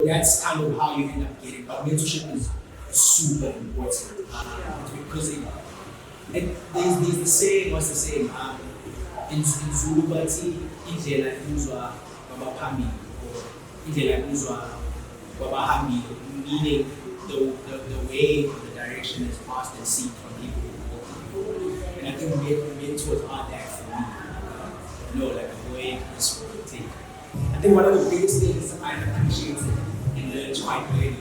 that's kind of how you end up getting. But mentorship is super important because there's the saying, what's the saying? In Zulu, bathi indlela ibuzwa kwabaphambili or indlela ibuzwa kwabahambi, meaning the way or the direction is passed and seen from people who walk people. And I think mentors are that for me. Like a way to take. I think one of the biggest things I appreciated and learned quite early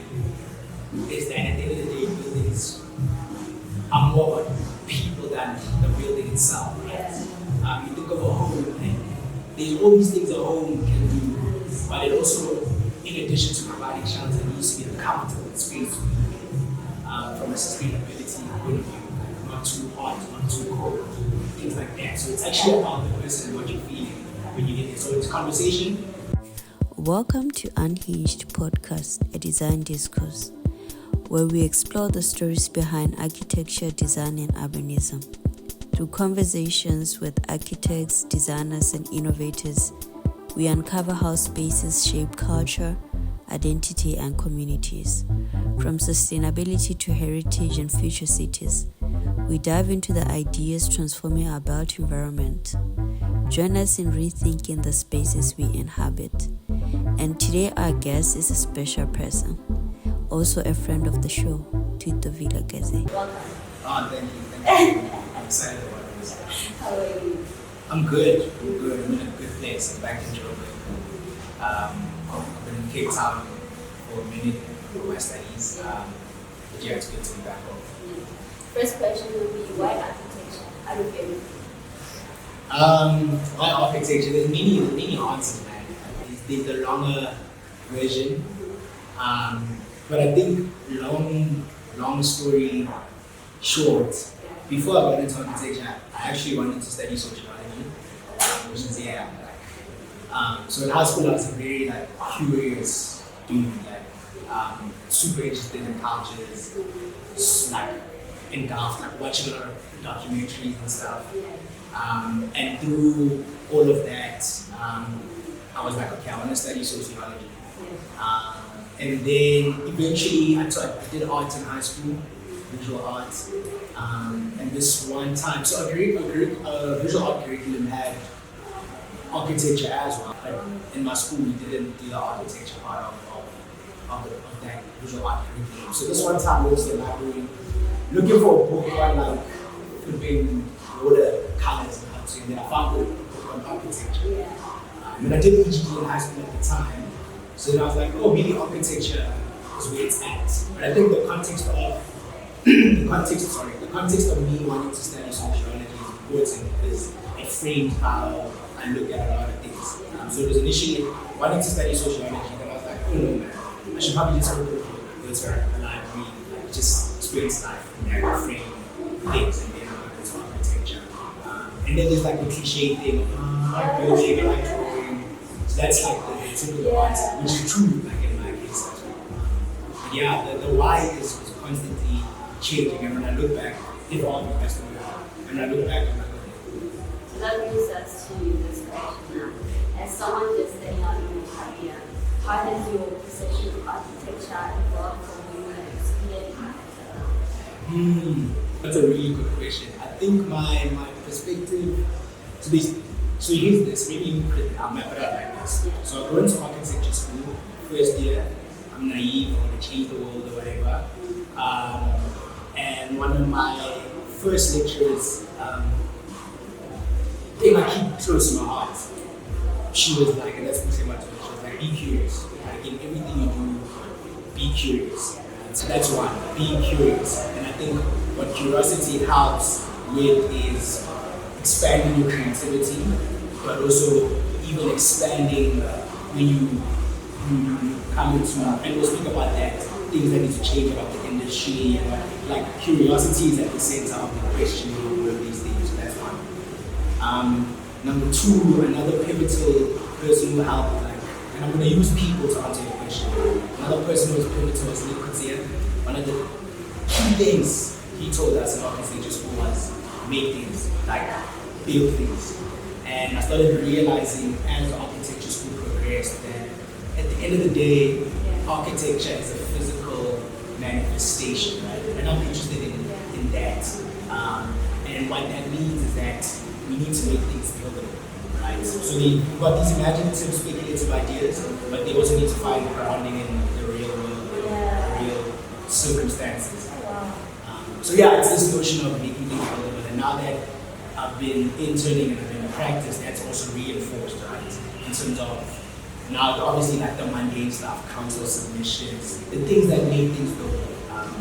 is that at the end of the day, buildings are more about people than the building itself. Right? You think of a home, and there's all these things a home can do, but it also, in addition to providing shelter, needs to be a comfortable space to be from a sustainability point of view, not too hot, not too cold, things like that. So it's actually about the person and what you're feeling when you get there. So it's conversation. Welcome to Unhinged Podcast, a design discourse, where we explore the stories behind architecture, design, and urbanism. Through conversations with architects, designers, and innovators, we uncover how spaces shape culture, identity, and communities. From sustainability to heritage and future cities, we dive into the ideas transforming our built environment. Join us in rethinking the spaces we inhabit. And today our guest is a special person, also a friend of the show, Thuto Vilakazi. Welcome. Thank you. I'm excited about this. How are you? I'm good. I'm in a good place. I'm back in Joburg. I've been in Cape Town for a minute for my studies. But yeah, it's good to be back home. First question would be, why architecture? Out of everything. Why architecture? There's many answers, man. There's the longer version. But I think long story short, before I got into architecture, I actually wanted to study sociology, which is so in high school I was a very curious dude, super interested in cultures, engulfed, watching a lot of documentaries and stuff. And through all of that, I was like, okay, I want to study sociology. And then eventually I did art in high school, visual arts. And this one time, so a visual art curriculum had architecture as well. But in my school, we didn't do the architecture part of that visual art curriculum. So this one time I was in the library looking for a book on flipping water colors and how to, and then I found a book on architecture. And I did EGD in high school at the time. So then I was like, oh, maybe architecture is where it's at. But I think the context of me wanting to study sociology is important because it framed how I look at a lot of things. So it was initially wanting to study sociology, then I was like, oh no man, I should probably just go to a library, just experience life and then frame things and then go into architecture. And then there's the cliche thing of building and drawing. So that's the typical answer, which is true in my case as well. But yeah, the why is constantly changing, and when I look back, it all becomes the way. And when I look back, I'm like, okay. So that brings us to this question now. As someone just studying out in your career, how has your perception of architecture evolved from when you were studying? That's a really good question. I think my perspective, so here's this, maybe you could map it up like this. So I go into architecture school, first year, I'm naive, I want to change the world or whatever. And one of my first lecturers, thing I keep close to my heart, she was like, and that's pretty much what she was like, be curious. In everything you do, be curious. So that's one, being curious. And I think what curiosity helps with is expanding your creativity, but also even expanding when you come into, and we'll speak about that, things that need to change about the industry, curiosity is at the center of the questioning of all of these things, so that's one. Number two, another pivotal person who helped, and I'm going to use people to answer your question. Another person who was pivotal was Vilakazi. One of the key things he told us in architecture school was make things, build things. And I started realizing as the architecture school progressed that at the end of the day, architecture as a physical manifestation, right? And I'm interested in that. And what that means is that we need to make things buildable, right? So we've got these imaginative, speculative ideas, but they also need to find grounding in the real world, the real circumstances. So yeah, it's this notion of making things buildable. And now that I've been interning and I've been in practice, that's also reinforced, right? In terms of now, obviously, like the mundane stuff, council submissions, the things that make things buildable,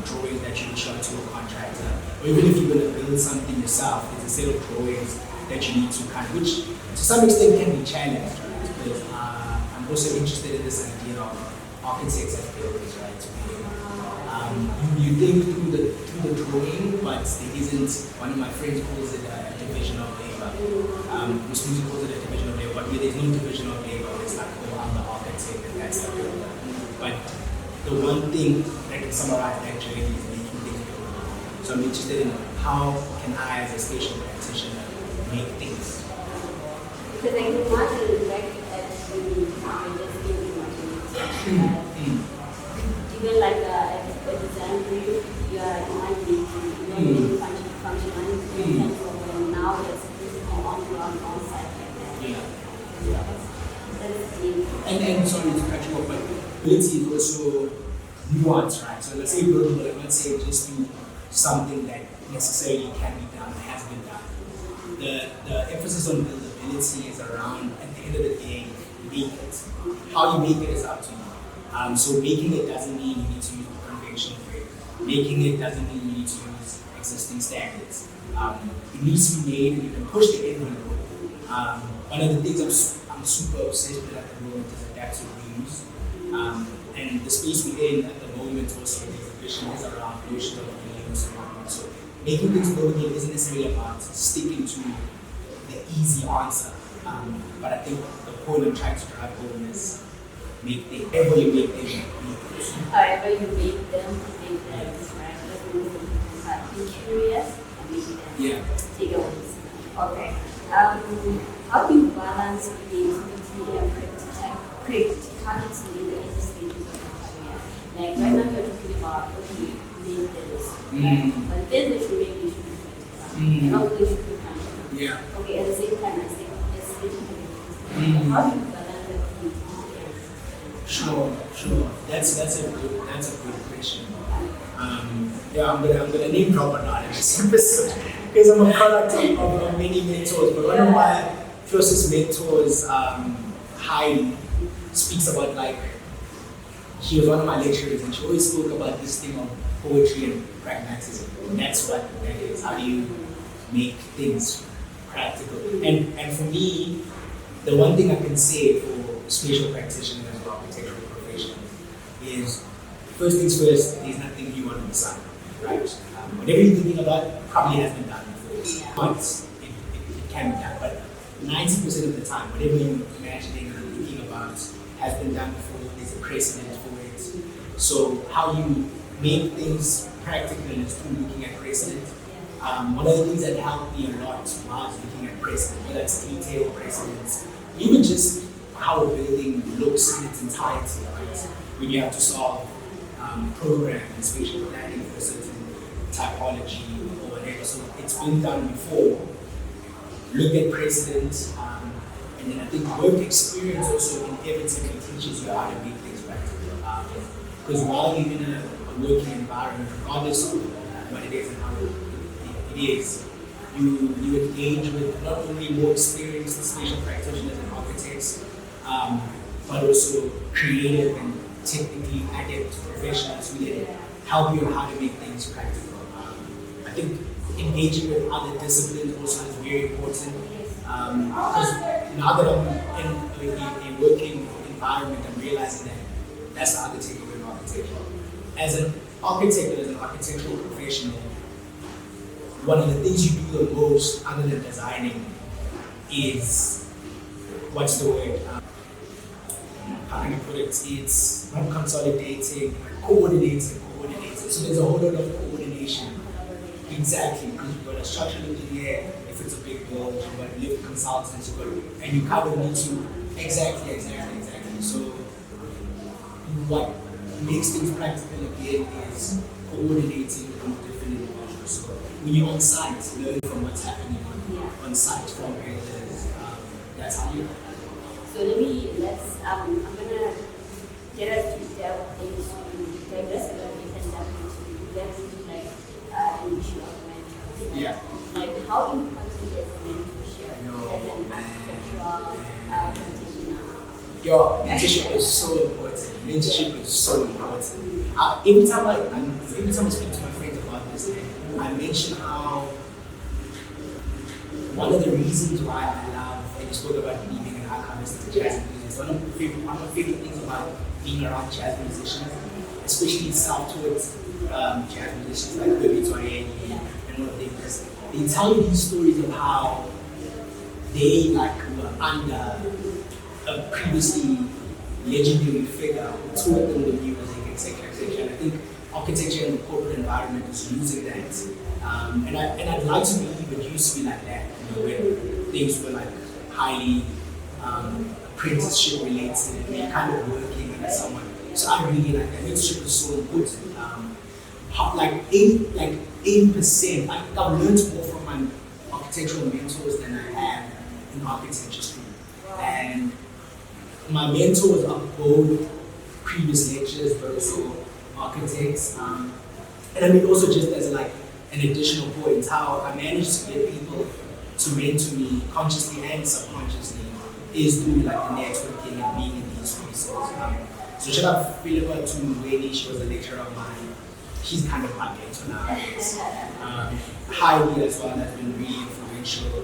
drawings that you show to a contractor, or even if you're going to build something yourself, it's a set of drawings that you need to which to some extent can be challenged, right? Because I'm also interested in this idea of architects as builders, right? You think through the drawing, but there isn't. One of my friends calls it a division of labor. Muslims calls it a division of labor, but where there's no division of labor, it's like, oh, I'm the architect and that's the builder. But the one thing that can summarize that journey is making things buildable. So I'm interested in how can I, as a spatial practitioner, make things. Because I can imagine like at just thinking even like a design brief, you are imagining functionality in terms of when now it's physical on ground on site like that. Yeah. That's deep. And sorry to cut you off, but ability is also nuance, right? So let's say buildable, let's say just do something that necessarily can be done, has been done. The emphasis on buildability is around, at the end of the day, make it. How you make it is up to you. So making it doesn't mean you need to use the conventional way. Making it doesn't mean you need to use existing standards. It needs to be made and you can push the envelope. One of the things I'm super obsessed with at the moment is adaptive reuse. And the space we're in at the moment also, the exhibition is around notion of reuse. So making things buildable isn't necessarily about sticking to the easy answer. But I think the point I'm trying to drive home is make things, however you make them, However you make them, right? Be curious and make them take a risk. Okay. How do you balance creativity and practicality in the early stages of your career? Like right now you're talking about make this, but then the should make it should be practical. And also it should be functional. Yeah. Okay, at the same time, I think it's really how do you balance the creativity? Sure. That's a good question. I'm gonna name drop or not in this episode because I'm a product of many mentors. But one of my closest mentors, Heidi, speaks about she was one of my lecturers and she always spoke about this thing of poetry and pragmatism. And that's what that is. How do you make things practical? And for me, the one thing I can say for spatial practitioners or architectural professionals is, first things first, there's nothing new under the sun, right? Whatever you're thinking about probably has been done before. Once it can be done, but 90% of the time, whatever you're imagining or thinking about has been done before. There's a precedent for it. So how you make things practical is through looking at precedent. One of the things that helped me a lot was looking at precedent, whether it's detailed precedents, even just how a building looks in its entirety, right? When you have to solve program and spatial planning for a certain typology or whatever. So it's been done before. Look at precedent, and then I think work experience also inevitably teaches you how to make things practical. Because while you're in a working environment, regardless of what it is and how it is, you engage with not only more experienced spatial practitioners and architects, but also creative and technically adept professionals who then help you on how to make things practical. I think engaging with other disciplines also is very important, because now that I'm in a working environment, I'm realizing that that's the other takeaway in architecture. As an architect, as an architectural professional, one of the things you do the most other than designing is, what's the word? How can I put it? It's not consolidating, coordinating. So there's a whole lot of coordination. Exactly, because you've got a structural engineer, if it's a big build, you've got lift consultants, and you kind of need to, exactly. So what makes things practical again is coordinating with different individuals. So when you're on site, learn from what's happening on site from elders. That's how you. So I'm gonna get us to delve into digress, but we can delve into like an issue of mentorship. Yeah. Like how important is mentorship as an architectural practitioner? Yo, mentorship is so important. Mentorship is so important. Every time I speak to my friends about this, I mention how one of the reasons why I love, and you spoke about being an archivist and jazz musicians, one of my favorite things about being around jazz musicians, especially self-taught jazz musicians like Baby Toye and all of them, because they tell you these stories of how they were under a previously legendary figure who taught them the music, etc., etc. And I think architecture in the corporate environment is losing that. And I'd like to believe it used to be like that, where things were like highly apprenticeship related and you're kind of working under someone. So I really like that. Mentorship is so important. 80%. I've learned more from my architectural mentors than I have in architecture school. And my mentors are both previous lecturers, but also architects. And I mean, also just as an additional point, how I managed to get people to mentor me consciously and subconsciously is through the networking and being in these spaces. So shout out Philippa to Wayne, she was a lecturer of mine. She's kind of my mentor now, I guess. Heidi as well has been really influential.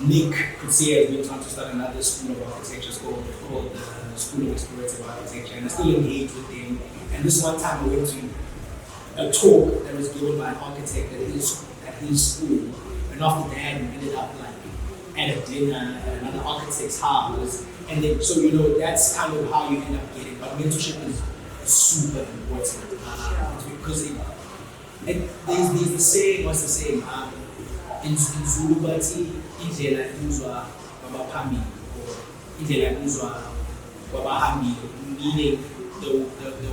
Nick Kutsia has been trying to start another school of architecture called the School of Explorative Architecture, and I still engage with him. And this one time I went to a talk that was given by an architect at his school, and after that we ended up at a dinner at another architect's house, and then that's kind of how you end up getting. But mentorship is super important because there's the saying. What's the saying? In Zulu, indlela ibuzwa kwabaphambili or indlela ibuzwa kwabahambi, meaning the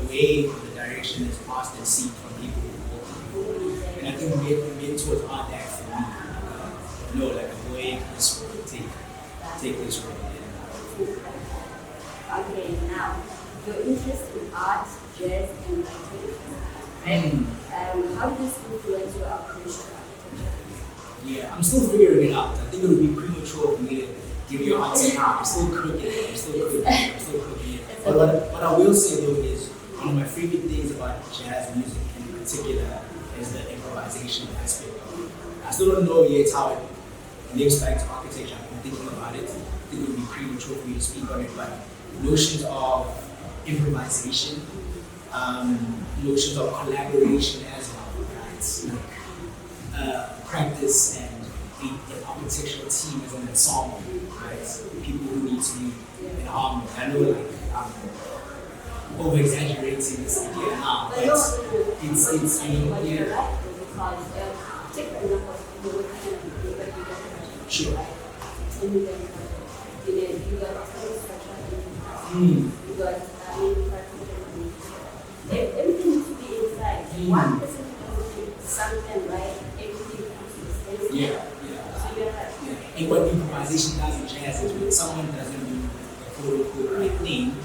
way or the direction is passed and seen from people who walk before. And I think mentors are that for me. Like a boy, take this road. Okay, now your interest in art, jazz, and writing, right? How does this influence your approach to architecture? Yeah, I'm still figuring it out. I think it would be premature for me to give you an answer now. I'm still cooking it. But what I will say though is one of my favorite things about jazz music in particular is the improvisation aspect of it. I still don't know yet how it links back to architecture. I've been thinking about it. I think it would be premature for me to speak on it, but notions of improvisation, notions of collaboration as well, right? Practice and the architectural team is an ensemble, right? People who need to be in harmony. I know I'm over exaggerating this idea now, but it's Sure. Everything needs to be inside. One person something right, everything comes to the space. Yeah. And what improvisation does in jazz is when someone doesn't do the quote-unquote right thing,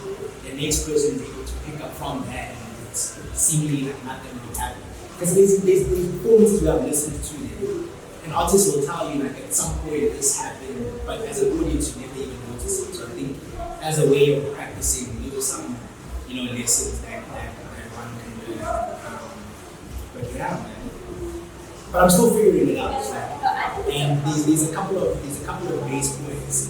the next person is able to pick up from that and it's seemingly nothing will happen. Because there's performances we have listened to them, and artists will tell you at some point this happened, but as an audience you never even notice it. So I think as a way of practicing, those are some lessons that one can learn. But yeah, man. But I'm still figuring it out. And there's a couple of base points.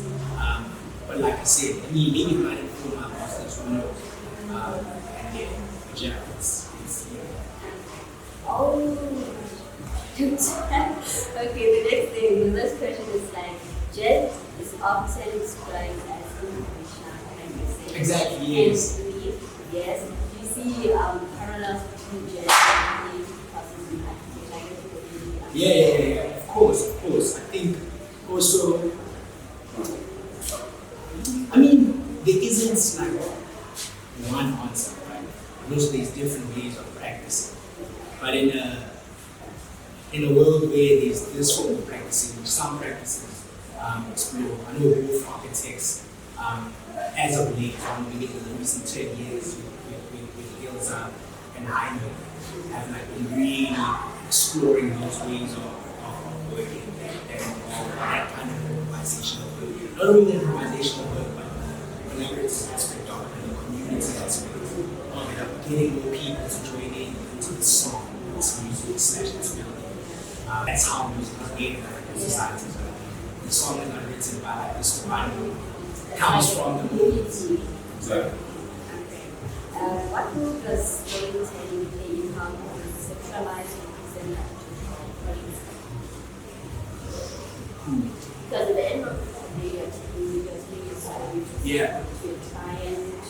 But like I said, maybe it might improve my masters, who knows? And yeah, it's Oh. Okay, the next question is jazz is often described as improvisation. Exactly, yes. Yes. Do you see parallels between jazz and architecture? Yeah. Of course. I think also, there isn't one answer. also there's different ways of practicing. But in a world where there's this form of practicing, which some practices explore, I know both architects, as of late, maybe in the recent 10 years, with Ilza and Jaime, have like been really exploring those ways of working and that kind of improvisational work. Not only the improvisational work, but the collaborative aspect of it, the community aspect of it, getting more people to join in into the song, this music slash this melody. That's how music is made in African society. The song is not written by like this one, it comes from the moment. So, what role does storytelling play in how we conceptualize and present projects? Because at the end of the day, you're telling a story to your client,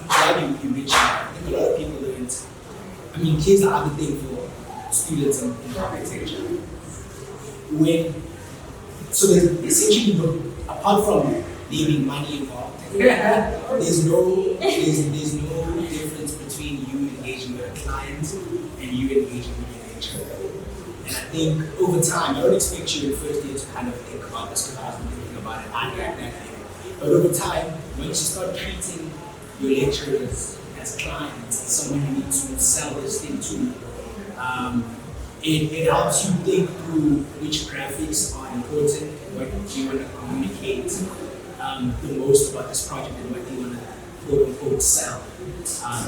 glad you mentioned that. I think a lot of people learned. I mean, here's the other thing for students in architecture. So there's essentially, apart from there being money involved, there's no difference between you engaging with a client and you engaging with your lecturer. And I think over time, I don't expect you in first year to kind of think about this because I wasn't thinking about it either at that day. But over time, once you start treating your lecturers as clients, someone you need to sell this thing to, it helps you think through which graphics are important, what you want to communicate the most about this project and what you want to quote unquote sell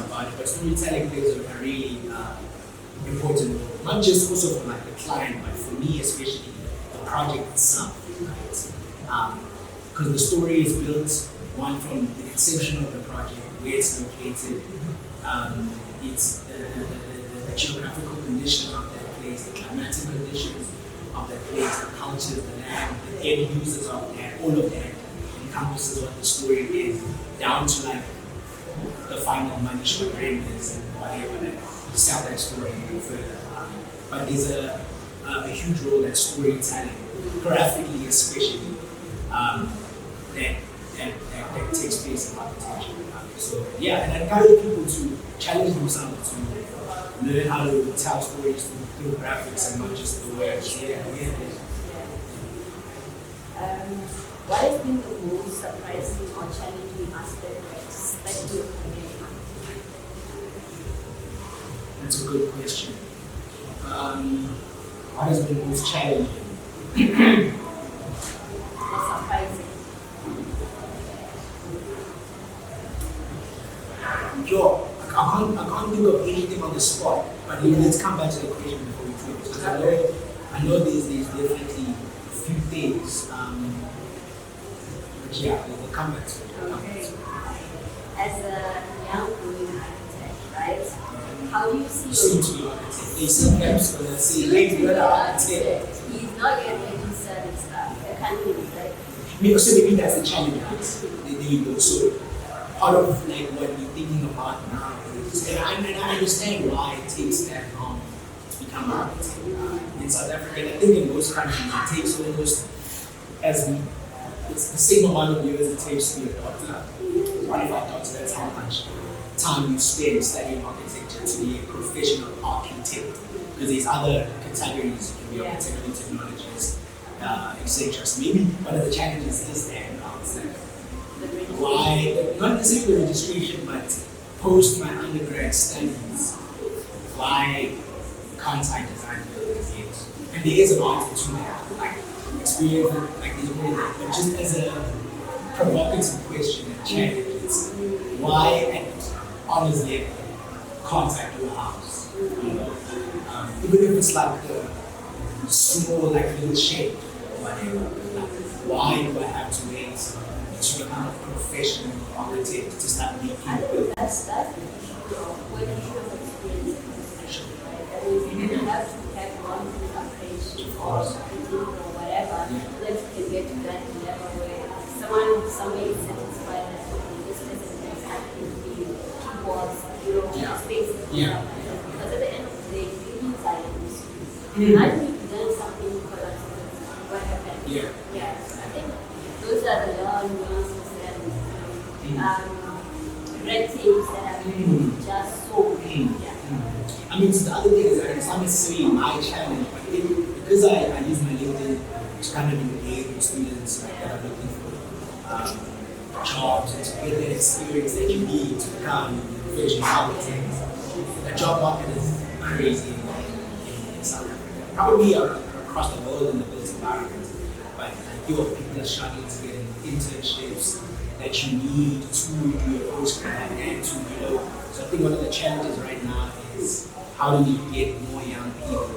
about it. But storytelling plays a really important role, not just also for like the client, but for me especially the project itself, right? Because the story is built one from the conception of the project, where it's located, it's the geographical conditions of that place, the climatic conditions of that place, the culture, the land, the end users of that, all of that encompasses what the story is, down to like the final money shot renders and whatever that you sell that story even further. But there's a huge role that storytelling, graphically especially, that takes place in architecture. So yeah, and I encourage people to challenge themselves to learn how to tell stories through graphics and not just the words. What has been the most surprising or challenging aspect that you've created? That's a good question. What has been most challenging? Or surprising? Sure, I can't think of anything on the spot, but let's come back to the question before we finish. Because I know there's definitely a few things. But yeah, we'll come back to it. Okay. As a young growing architect, right? How do you see Soon to be architect. They see caps, but let's see, maybe you're the architect. He's not yet registered and stuff. The candid, right? Maybe that's the challenge, right? There you go. So part of like what we're thinking about now is, and I understand why it takes that long to become an architect. In South Africa, and I think in most countries, it takes almost it's the same amount of years it takes to be a doctor. Qualified doctor, that's how much time you spend studying architecture to be a professional architect. Because there's other categories, you can be architectural technologists, etc. So maybe one of the challenges is that why, not necessarily the registration, but post my undergrad studies, why can't I design buildings yet? And there is an answer to that, like experience, like there's more than that. But just as a provocative question and challenge, it's why at honors level can't I do a house? You know? Even if it's like a small, like little shape or whatever, like, why do I have to wait to become a professional architect to start making buildings? That's the issue of when you have experience in construction, right? That means you have to have one appraisal or something or whatever, that you can get to that level where somebody is satisfied that this person can exactly be was, space. Because at the end of the day, humans are used. I need to learn something because what happened. I think those are the nuances and red tapes that have been just so yeah. I mean, so the other thing is that it's not necessarily my challenge, but because I use my LinkedIn to kind of engage with students that are looking for jobs and to get that experience that you need to become professional architects. The job market is crazy in South Africa, probably across the world in the built environment, but people are struggling to get internships that you need to do your postgrad and to, so I think one of the challenges right now is how do we get more young people,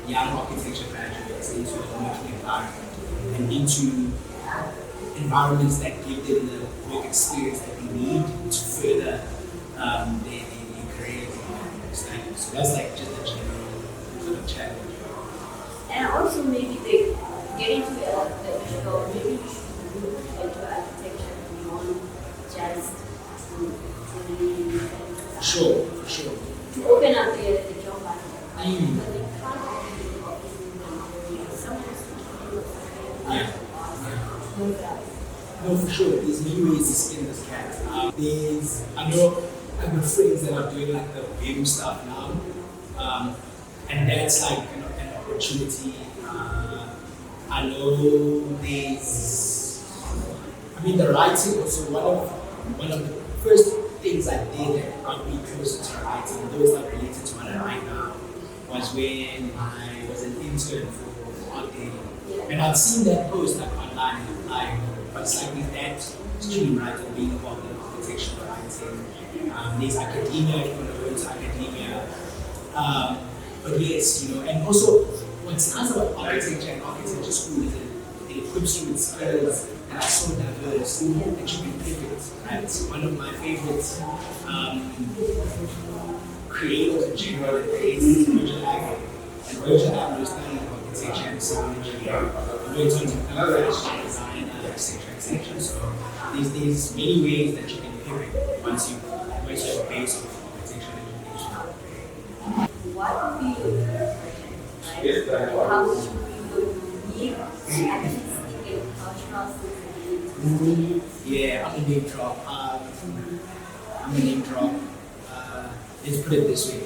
young architecture graduates into the working environment and into environments that give them the work experience that they need to further their careers and understanding. So that's like just a general sort of challenge. And also maybe they get into maybe you should look into architecture beyond just For sure. to open up the job market. Mm. But they can't open the office sometimes Yeah. move out. No, for sure. There's many ways to skin this cat. I know I've got friends that are doing like the BIM stuff now, and that's like an opportunity. I know the writing also one of the first things I did that got me closer to writing, those that related to what I write now, was when I was an intern for Art Day. And I'd seen that post like online and applied, but it's like with that stream, right, of being involved in architectural writing. There's academia, if you want to go into academia. But yes, and also what's nice about architecture and architecture school is that it equips you with skills that are so diverse that you can pivot, right? One of my favorite creators in general that creates is Virgil Abloh. And Virgil Abloh is studying architecture and civil engineering. We're going to fashion design, etc. So there's many ways that you can pivot once you have a base of architecture education. What would be your project, right? How would you artistic and cultural sensibility? Yeah, I'm a name drop. Let's put it this way.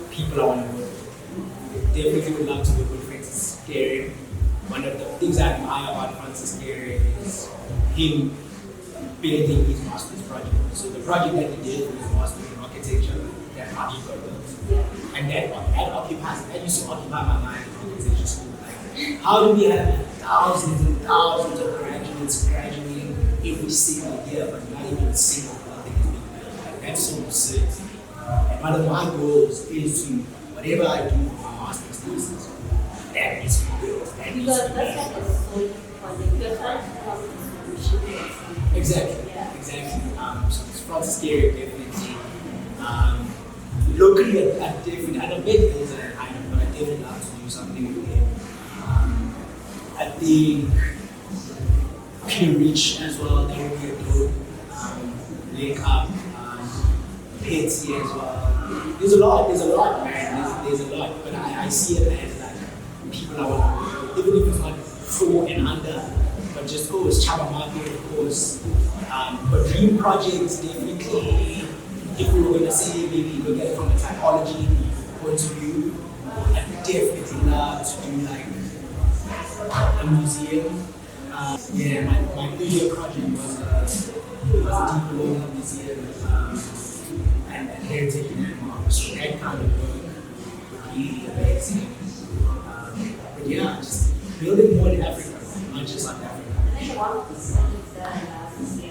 People I want to work with. Definitely would love to work with Francis Gehry. One of the things I admire about Francis Gehry is him building his master's project. So the project that he did with his master's in architecture, that project got built. And that used to occupy my mind in architecture school. Like, how do we have thousands and thousands of graduates graduating every single year, but not even a single building is being built? Like, that's so absurd. And one of my goals is to, whatever I do for my master's thesis, that needs to be built. Because that's like a solid project. You're trying to come to a solution. Exactly. Yeah. Exactly. So it's Francis Gehry, definitely. Locally, I don't bet things that I know, but I definitely love to do something with him. I think Peter Rich as well, that would be a dope link up. Petsy as well. There's a lot, man. There's a lot, but I see it as like people I want to work with, even if it's not 4 and under, but just it's Chaba Market, of course. But dream projects, definitely, if we were going to say maybe look at it from a typology point of view, I'd definitely love to do like a museum. My previous project was a deep colonial museum and heritage landmarks. So that kind of work would be amazing. But yeah, just building more in Africa, not just South Africa. I think one of the things that I love is that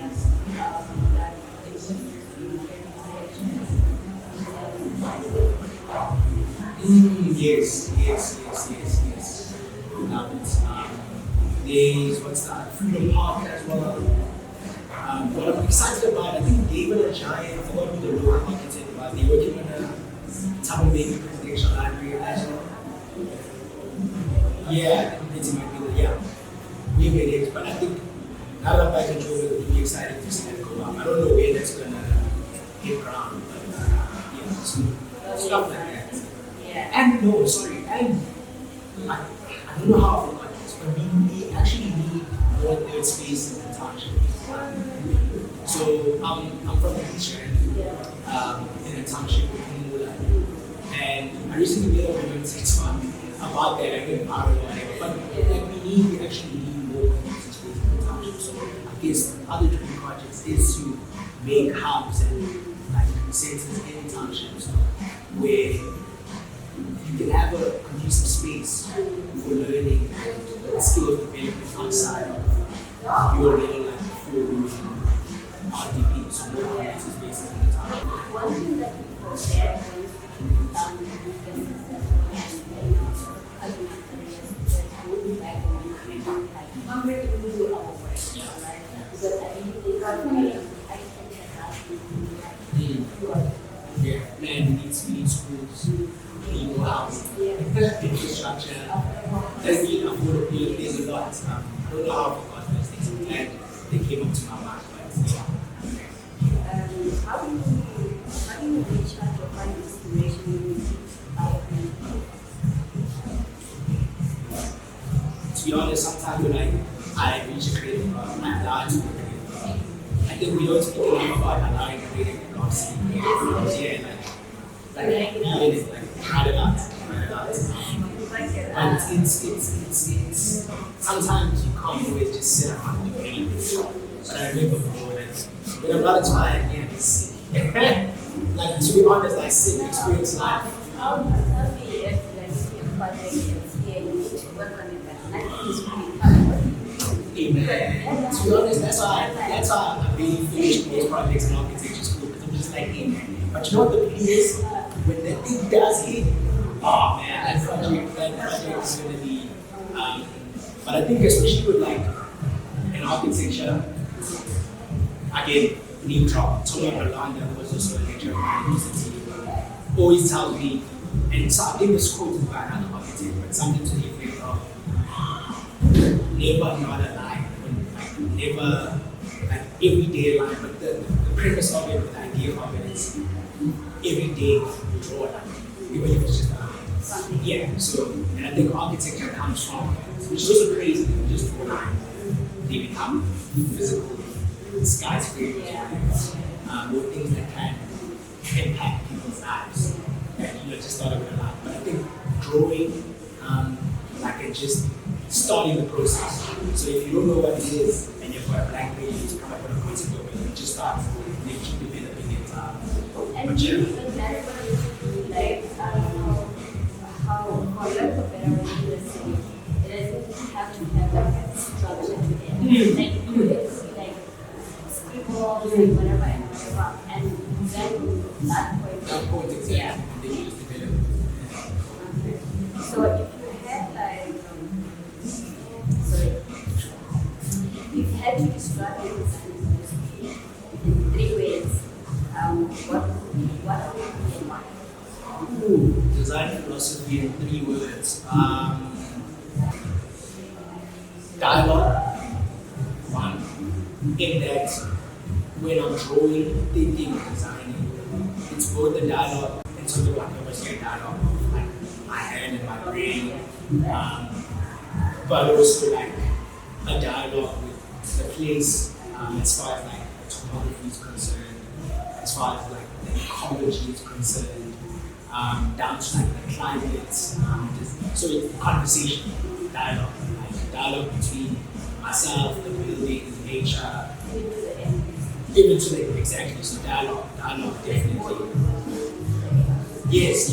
Yes. Love it. There's what's that? Freedom Park as well. What I'm excited about, I think David and Giant, I forgot who the local architect was. They're working on a Tamil Baby presidential library as well. Yeah, it might be we made it, but I think now that I'm back in Jordan, it would be exciting to see that go up. I don't know where that's gonna hit ground, but stuff like that. And I don't know how I forgot this, but we actually need more third spaces in township. So I'm from Nigeria, in a township in Mula. And I recently made a video on TikTok about that. I get power or whatever. But like, we actually need more community space in the township. So I guess other different projects is to make hubs and like centers in townships where you can have a conducive space for learning and skill development outside of your little like full RDP, so more community spaces in the township. One thing that people forget is yeah, man, we need schools, we need housing, infrastructure, there's affordability, there's a lot. I don't know how I forgot those things. I'm glad they came up to my mind, but yeah. How do you recharge or find inspiration when you To be honest, sometimes when I reach a creative I'm allowed to be creative. I think we don't speak enough about allowing creative blocks to be creative. Yeah, like feeling it, like try it out. And it's sometimes you can't always just sit around and paint. But I remember before that when I'm not tired, yeah, it's like to be honest, like sit and experience life. Amen. To be honest, that's why I really finished most projects in architecture school, because I'm just like, hey man. But you know what the beauty is? When that thing does hit, oh man, that project is gonna be but I think especially with like in architecture, again, neutral, Tony Berlanda was also a lecturer at university, always tells me, and so I think it's quoted by another architect, but something to the effect of never not a lie, like never like everyday lie, but the premise of it, the idea of it is every day you draw a line, even if it's just a line. Yeah, so, and I think architecture comes from, which is also crazy, you just draw a line, they become physical skyscrapers, or things that can impact people's lives. And just started with a line. But I think drawing, like and just starting the process. So if you don't know what it is and you've got a blank page, you just come up with a concept of it, you just start, and you keep developing it. And do you think that's what it like, how, for lack of better word, in the city, it doesn't have to have like a structure to it. Like, it could be like scribbles and whatever and whatever. And then that point, exactly. yeah. And then you just develop. So if you had like, if you had to describe your design philosophy in 3 ways, what would it be and why? Design philosophy in 3 words. Dialogue, one, in that when I'm drawing, thinking, designing, it's both the dialogue and sort of like I was saying, dialogue of like my hand and my brain, but also like a dialogue with the place as far as like topography is concerned, as far as like the ecology is concerned, down to like the climate, so it's conversation, dialogue, like dialogue between myself, the building, nature, even to the exactly, so dialogue definitely. Yes.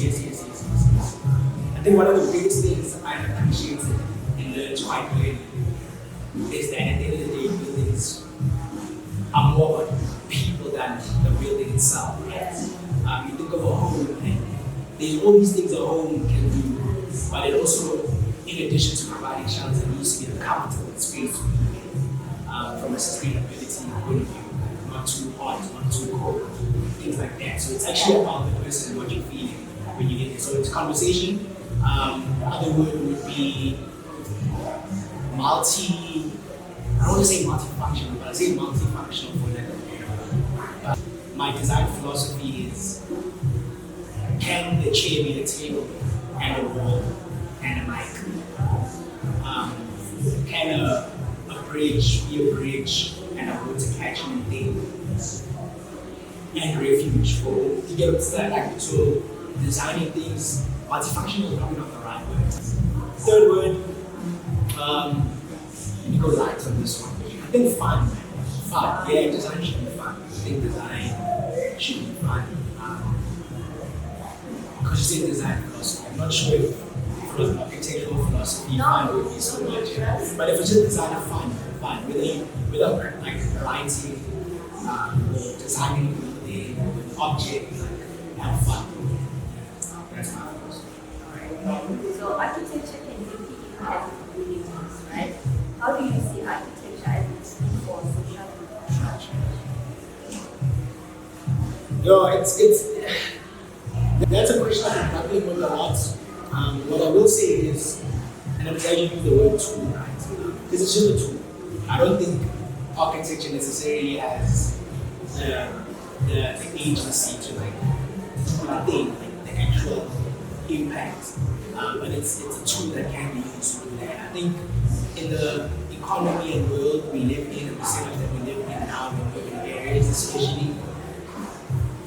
I think one of the biggest things I appreciate and learned quite early is that at the end of the day, buildings are more about people than the building itself. You think of a home, and there's all these things a home can do, but it also, in addition to providing shelter, it needs to be a comfortable space to be in, from a sustainability point of view. Not too hot, not too cold, things like that. So it's actually about the person and what you're feeling when you get there. So it's conversation. The other word would be I don't want to say multifunctional, but I say multifunctional for that. My design philosophy is, can the chair be a table and a wall and a mic? Can a bridge be a bridge and a know, it's a catchment thing and refuge for, you get understand, like, so designing things, multifunctional is probably not the right word. Third word, let me go light on this one. I think fun, man. Fun. Yeah, design should be fun. I think design should be fun. Because you say design philosophy, I'm not sure if architectural philosophy fun would be so much. But if it's just design fun, without like writing or designing with objects, like have fun. That's my philosophy. So architecture can deeply impact communities, right? How do you see architecture as a tool for social infrastructure? Yo, it's that's a question I've been grappling with a lot. What I will say is, and I'm glad you use the word tool, right? Because it's just a tool. I don't think architecture necessarily has the agency to like the actual impact, but it's a tool that can be used to do that. I think in the economy and world we live in, and the setup that we live in now in urban areas especially,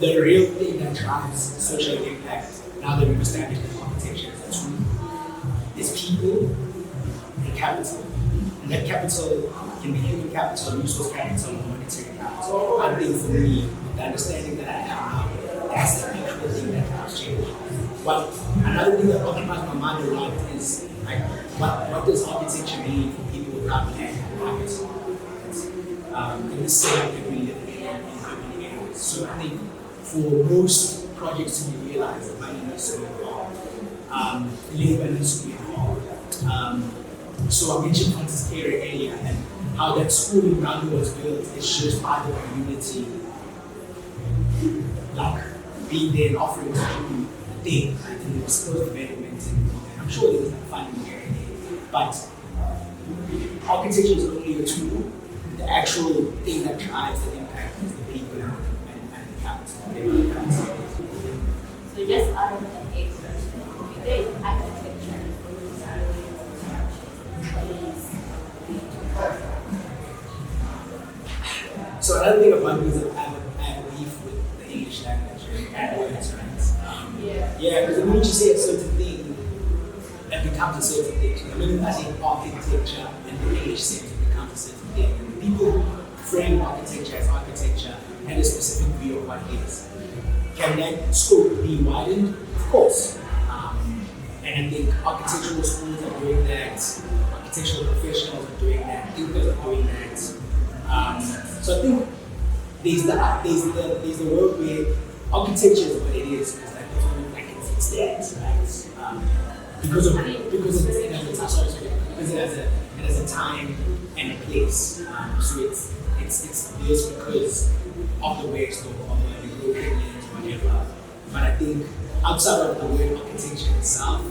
the real thing that drives social impact, now that we've established that architecture as a tool, is people and capital. And that capital can be human capital, resource capital, or monetary capital. I think for me, the understanding that I have now, that's the actual thing that drives change. Well, another thing that occupies my mind a lot is like, what does architecture mean for people without land and capital? In the setup that we live in urban areas. So I think for most projects to be realized, money needs to be involved. Labor needs to be involved. So I mentioned Francis Carey earlier and how that school in Uganda was built is just part of the community, like being there and offering to do the thing, right? And there was skills development and I'm sure there was like funding here and there. But architecture is only a tool. The actual thing that drives the impact is the people and the capital. So just out of the experts, there is architecture So another thing about me is that I have beef with the English language and words, right? Yeah, because the minute you say a certain thing, it becomes a certain thing. The minute I say architecture in the English sense, it becomes a certain thing. And people frame architecture as architecture and a specific view of what it is. Can that scope be widened? Of course. And I think architectural schools are doing that, architectural professionals are doing that, thinkers are doing that. So I think there's the world where architecture is what it is, because like it's there, right? Because it has a time and a place. So it's this because of the way it's done, of the European lens, whatever. But I think outside of the word architecture itself,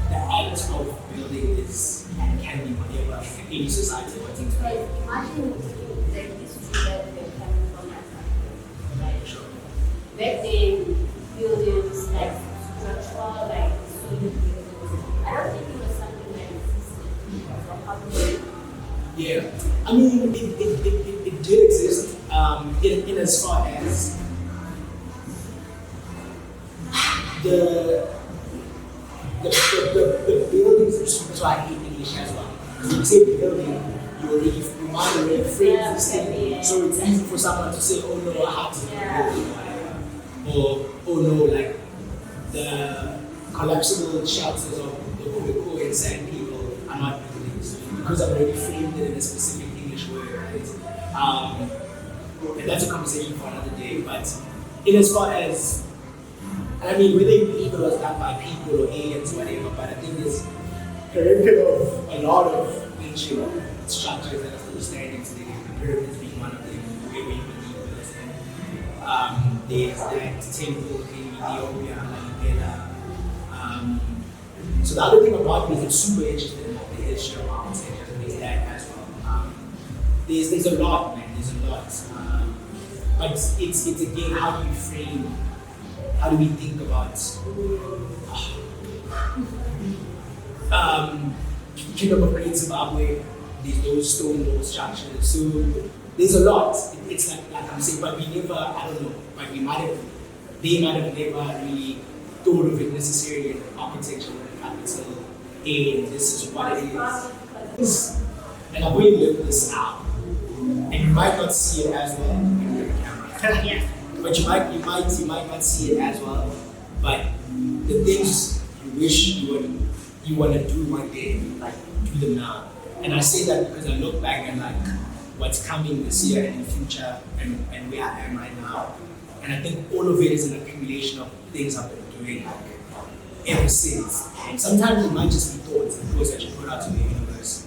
the act of building is and can be whatever any society wants it to be. Imagine like history that we're coming from as a right? Sure. Back then, buildings like structural, like solid buildings. I don't think it was something that existed for public. Yeah, I mean, it did exist in as far as the buildings. That's why I hate English as well. Because when you say building, your mind already frames this thing. So it's easy for someone to say, oh no, I have to build it, or oh no, like the collapsible shelters of the Kobeko and sand people are not buildings. Because I've already framed it in a specific English word, right? And that's a conversation for another day. But in as far as, I mean, whether you believe it was done by people or aliens or whatever, but I think there's a of a lot of ancient structures that are still standing today, the pyramids being one of them, where we believe it was in. There's that temple in Ethiopia, Lalibela. So the other thing about me is I'm super interested in the history of architecture, and there's that as well. There's a lot, man, there's a lot. But it's again, how do you frame, how do we think about Kingdom of Great Zimbabwe, those stone wall structures. So there's a lot. It's like I'm saying, but we never, I don't know, but they might have never really thought of it necessarily in architecture with capital A, and this is what it is. And I'm going to live this now. And you might not see it as well when you're on camera. Yeah. But you might not see it as well. But the things you wish you want to do one day, like do them now. And I say that because I look back at like what's coming this year and in the future and where I am right now. And I think all of it is an accumulation of things I've been doing like ever since. And sometimes it might just be thoughts that you put out to the universe.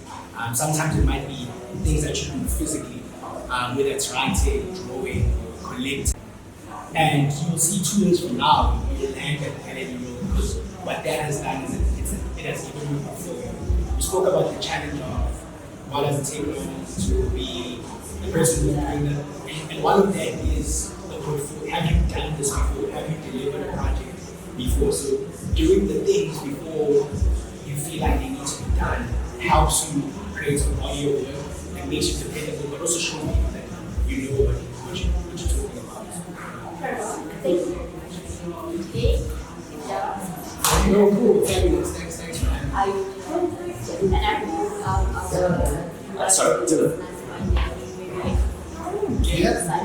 Sometimes it might be things that you do physically, whether it's writing, drawing, or collecting. And you'll see 2 years from now, you'll land at Kennedy Road because what that has done is it has given you a fulfillment. We spoke about the challenge of what does it take to be the person who's doing that. And one of that is the portfolio. Have you done this before? Have you delivered a project before? So doing the things before you feel like they need to be done helps you create a body of work and makes you dependable, but also shows people that you know what you're talking about. Thank you very much. Okay. Good job. No, cool. Fabulous. Thanks, man. I and I will Sorry. Yeah.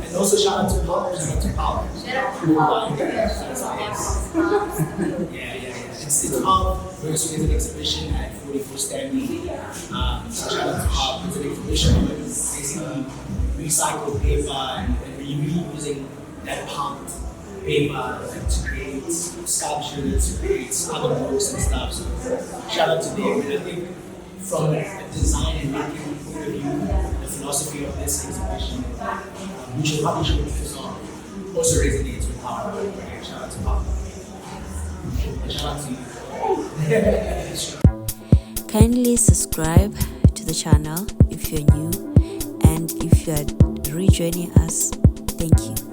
And also shout out to Paul. Shout out to Paul. Yeah. It's Paul. We're doing an exhibition at 44 Stanley. So shout out to Paul. It's an exhibition with basically recycled paper and really using that pumped paper to create sculptures, to create other books and stuff. So shout out to them. And I think from a design and marketing point of view, the philosophy of this exhibition, which will probably show focus on, also resonates with our work. Shout out to Pop. Shout out to you. Kindly subscribe to the channel if you're new, and if you are rejoining us, thank you.